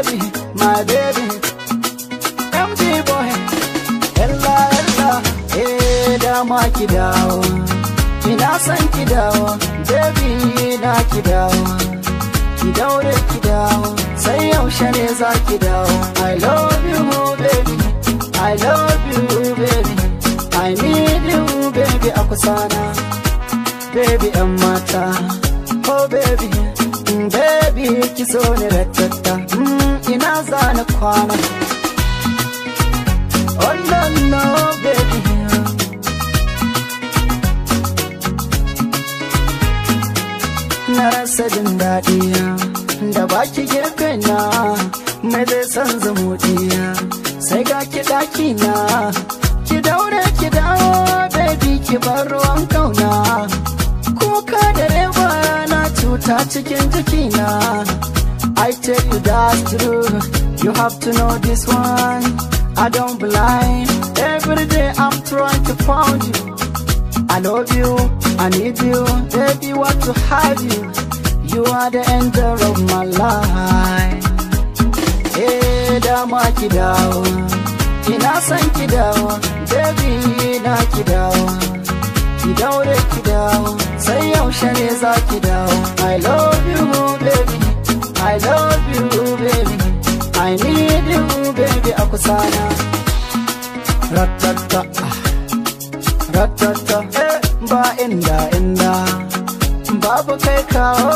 baby, my baby. MD boy, ella ella, dama ki dawo. Ina san ki dawo, baby na ki dawo. Ki daure ki dawo, sai yaushe ne za ki dawo. I love you baby, I love you baby, I need you baby a kusana. Baby and mata, oh baby, baby ki so ni ratata. Ina zana kwana. Oh no no baby, na rasa jin daɗi da baki gefe na, mai zai san zumuɗiya. Sai ga ki ɗaki na, ki daure ki dawo baby ki bar ruwan kauna. Kuka da rewa na cuta cikin jikina. I tell you that's true, you have to know this one. I don't blind, every day I'm trying to find you. I love you, I need you, baby want to have you. You are the angel of my life. Hey, dama ki dawo, ina san ki dawo, baby na ki dawo. Ki daure ki dawo, sai yaushe ne za ki dawo. I love you baby, I love you baby, I need you baby a kusana. Ratata, ratata, ba inda inda, babu kai kawo.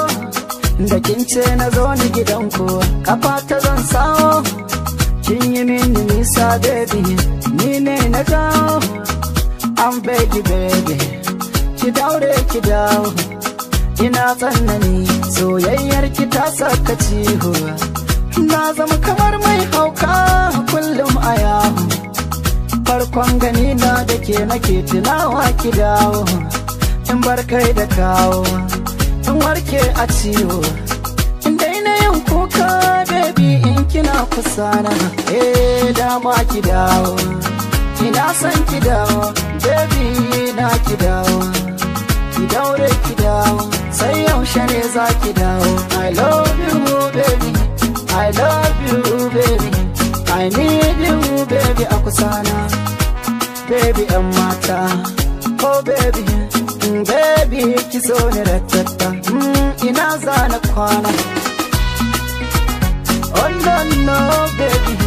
Da kin ce na zo ni gidanku, kafa ta zan sawo. Kin yi mini nisa baby, ni ne na dawo. I'm baby baby, ki daure ki dawo. Ina tsanani, soyayyar ki ta saka ciho. Na zama kamar mai hauka kullum a yawo. Farkon gani na da ke nake tunawa ki dawo. In bar kai da kawo, in warke a ciwo. In daina yin kuka baby in kina kusana. Dama ki dawo, ina san ki dawo, baby na ki dawo. Ki daure ki dawo, sai yaushe ne za ki dawo. I love you baby, I love you baby, I need you baby a kusana. Baby and mata, oh baby, baby ki so ni ratata. Ina zana kwana. Oh no no baby.